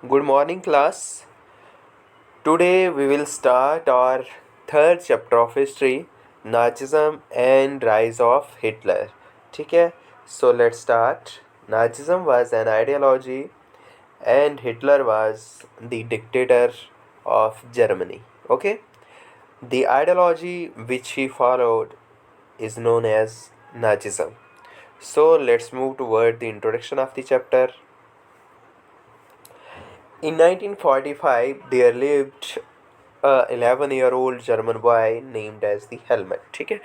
Good morning, class. Today we will start our third chapter of history, Nazism and Rise of Hitler. ठीक है? So let's start. Nazism was an ideology and Hitler was the dictator of Germany. Okay? The ideology which he followed is known as Nazism. So let's move toward the introduction of the chapter. In 1945, there lived a 11-year-old German boy named as the Helmet. ठीक है,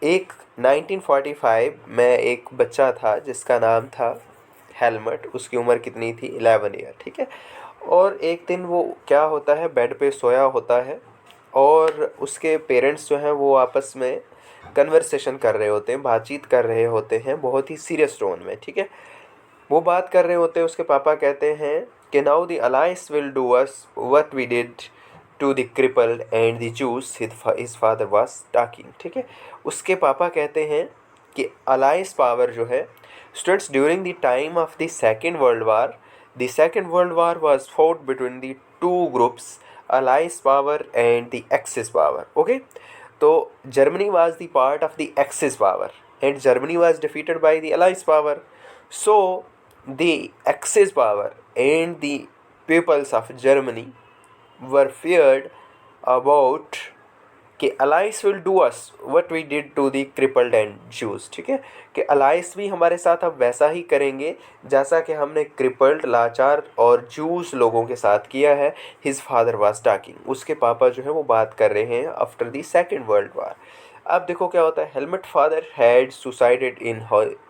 एक 1945 में एक बच्चा था जिसका नाम था हेलमेट. उसकी उम्र कितनी थी? 11 ईयर. ठीक है, और एक दिन वो क्या होता है, बेड पे सोया होता है और उसके पेरेंट्स जो हैं वो आपस में कन्वर्सेशन कर रहे होते हैं, बातचीत कर रहे होते हैं बहुत ही सीरियस टोन में. ठीक है, वो बात कर रहे होते हैं. उसके पापा कहते हैं कि now the alliance will do us what we did to the crippled and the Jews. His father was talking. ठीक है, उसके पापा कहते हैं कि अलायंस पावर जो है, students, during the time of the Second World War, the Second World War was fought between the two groups, alliance power and the axis power. Okay, तो Germany was the part of the axis power and Germany was defeated by the alliance power. So the Axis power and the peoples of Germany were feared about कि allies will do us what we did to the crippled and Jews. ठीक है, कि Alice भी हमारे साथ अब वैसा ही करेंगे जैसा कि हमने क्रिपल्ड, लाचार और जूस लोगों के साथ किया है. His father was talking. उसके पापा जो है वो बात कर रहे हैं after the Second World War. अब देखो क्या होता है. Helmut father had suicided in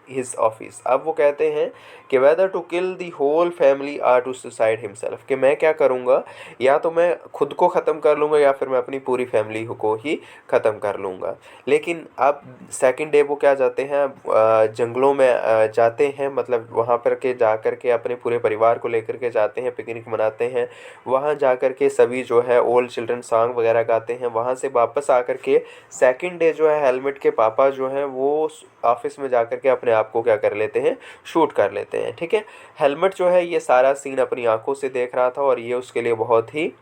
his office. अब वो कहते हैं कि whether to kill the whole family or to suicide himself, कि मैं क्या करूँगा, या तो मैं खुद को ख़त्म कर लूँगा या फिर मैं अपनी पूरी फैमिली को ही ख़त्म कर लूँगा. लेकिन अब सेकंड डे वो क्या जाते हैं, जंगलों में जाते हैं, मतलब वहाँ पर के जा कर के अपने पूरे परिवार को लेकर के जाते हैं, पिकनिक मनाते हैं. वहाँ जा कर के सभी जो है ओल्ड चिल्ड्रन सॉन्ग वगैरह गाते हैं. वहाँ से वापस आकर के सेकंड डे जो है हेलमेट के पापा जो हैं वो ऑफिस में जाकर के अपने आप को क्या कर लेते हैं, शूट कर लेते हैं. ठीक है, हेलमेट जो है ये सारा सीन अपनी आंखों से देख रहा था और ये उसके लिए बहुत ही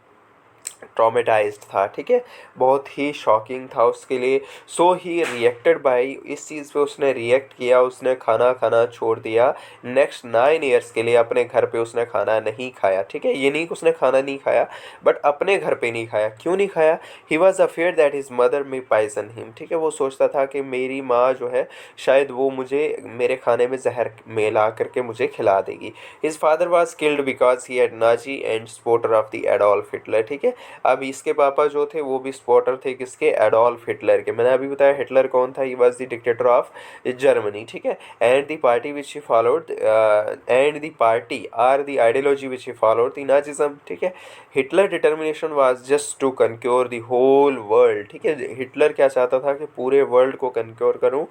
ट्रॉमेटाइज्ड था. ठीक है, बहुत ही शॉकिंग था उसके लिए. सो ही रिएक्टेड बाय, इस चीज़ पे उसने रिएक्ट किया. उसने खाना खाना छोड़ दिया. नेक्स्ट 9 ईयर्स के लिए अपने घर पे उसने खाना नहीं खाया. ठीक है, ये नहीं कि उसने खाना नहीं खाया, बट अपने घर पे नहीं खाया. क्यों नहीं खाया? He was afraid that his mother may poison him. ठीक है, वो सोचता था कि मेरी माँ जो है शायद वो मुझे मेरे खाने में जहर मिला करके मुझे खिला देगी. His father was killed because he had Nazi and supporter of the Adolf Hitler. ठीक है, अब इसके पापा जो थे वो भी सपोर्टर थे किसके? एडोल्फ हिटलर के. मैंने अभी बताया हिटलर कौन था, he was the dictator of Germany. ठीक है, and the party which he followed and the party or the ideology which he followed the Nazism. ठीक है, Hitler determination was just to conquer the whole world. ठीक है, Hitler क्या चाहता था कि पूरे वर्ल्ड को कनक्योर करूं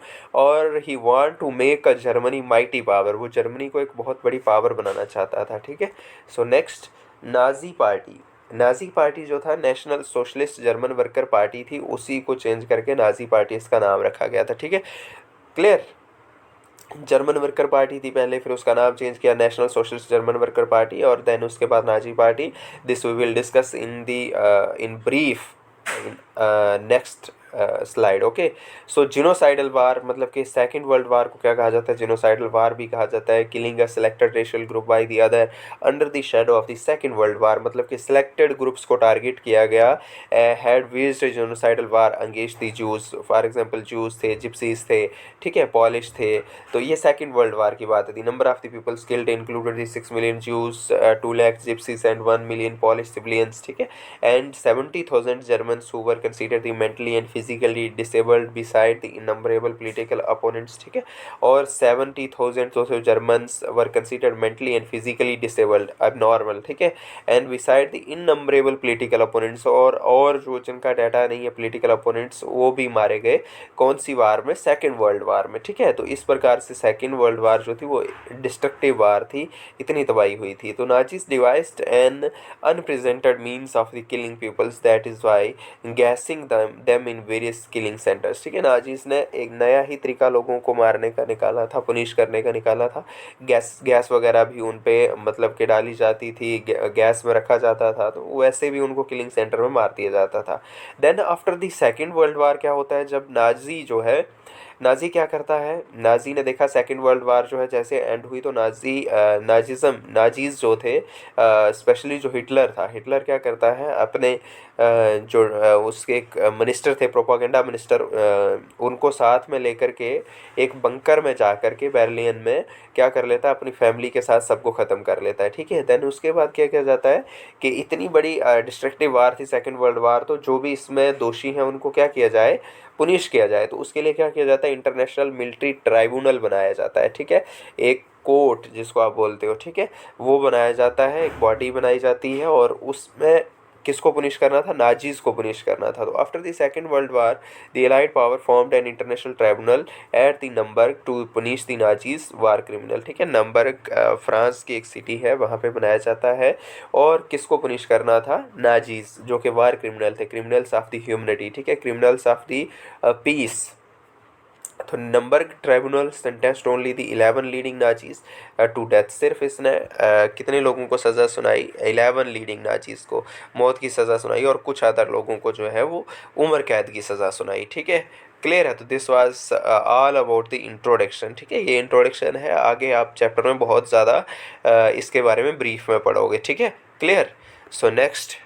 और he want to make a Germany mighty power. वो जर्मनी को एक बहुत बड़ी पावर बनाना चाहता था. ठीक है, so next, Nazi party. Nazi party जो था national Socialist German Worker party थी, उसी को चेंज करके नाजी पार्टी इसका नाम रखा गया था. ठीक है, क्लियर. जर्मन वर्कर पार्टी थी पहले, फिर उसका नाम चेंज किया National Socialist German Worker Party, और देन उसके बाद Nazi party. This we will discuss in the in brief next slide. Okay, so genocidal war, मतलब कि सेकेंड वर्ल्ड वार को क्या कहा जाता है? जिनोसाइडल वार भी कहा जाता है. Killing a selected racial group by the other under the shadow of the Second World War, मतलब कि सिलेक्टेड ग्रुप्स को टारगेट किया गया. Had waged genocidal war against the Jews. For example Jews थे, जिप्सीज थे, ठीक है, पॉलिश थे. तो ये सेकेंड वर्ल्ड वार की बात है. The number of the peoples killed included the 6 million Jews, 2 lakh Gypsies and 1 million Polish civilians. ठीक है, and 70,000 Germans who were considered the mentally and physically disabled beside the innumerable political opponents. ठीक है, और 70,000 जो Germans were considered mentally and physically disabled, abnormal. ठीक है, and beside the innumerable political opponents, और जो जिनका डाटा नहीं है political opponents, वो भी मारे गए. कौन सी वार में? सेकेंड वर्ल्ड वार में. ठीक है, तो इस प्रकार से सेकेंड वर्ल्ड वार जो थी वो डिस्ट्रक्टिव वार थी, इतनी तबाही हुई थी. तो Nazis devised an unprecedented means of the killing peoples. That is why gassing them in various killing centres, ठीक है। नाजीज ने एक नया ही तरीका लोगों को मारने का निकाला था, पुनिश करने का निकाला था। गैस गैस वगैरह भी उन पे मतलब कि डाली जाती थी, गैस में रखा जाता था, तो वैसे भी उनको किलिंग सेंटर में मार दिया जाता था। Then after the Second World War क्या होता है, जब नाजी जो है, नाजी क्या करता है, नाजी ने देखा सेकेंड वर्ल्ड वार जो है जैसे एंड हुई, तो नाजीज जो थे, स्पेशली जो हिटलर था, हिटलर क्या करता है अपने उसके एक मिनिस्टर थे, प्रोपागेंडा मिनिस्टर, उनको साथ में लेकर के एक बंकर में जा कर के बर्लिन में क्या कर लेता है, अपनी फैमिली के साथ सबको ख़त्म कर लेता है, ठीक है। देन उसके बाद क्या किया जाता है कि इतनी बड़ी डिस्ट्रक्टिव वार थी सेकेंड वर्ल्ड वार, तो जो भी इसमें दोषी हैं उनको क्या किया जाए, पुनिश किया जाए। तो उसके लिए क्या किया जाता है, इंटरनेशनल मिलिट्री ट्राइब्यूनल बनाया जाता है, ठीक है। एक कोर्ट जिसको आप बोलते हो, ठीक है, वो बनाया जाता है, एक बॉडी बनाई जाती है, और उसमें किसको पुनिश करना था, नाजीज को पुनिश करना था। तो after the Second World War the Allied power formed an international tribunal at the Nuremberg to punish the Nazis war criminal, ठीक है। नंबर्ग फ्रांस की एक सिटी है, वहाँ पे बनाया जाता है, और किसको पुनिश करना था, नाजीज जो कि वार क्रिमिनल थे, क्रिमिनल्स ऑफ द ह्यूमनिटी, ठीक है, क्रिमिनल्स ऑफ द पीस। तो Nuremberg tribunal sentenced only the 11 leading Nazis to death. सिर्फ इसने कितने लोगों को सज़ा सुनाई, 11 लीडिंग नाजीज को मौत की सज़ा सुनाई, और कुछ अदर लोगों को जो है वो उम्र कैद की सज़ा सुनाई, ठीक है। क्लियर है। तो this was all about the introduction, ठीक है, ये इंट्रोडक्शन है। आगे आप चैप्टर में बहुत ज़्यादा इसके बारे में ब्रीफ में पढ़ोगे, ठीक है। क्लियर। So next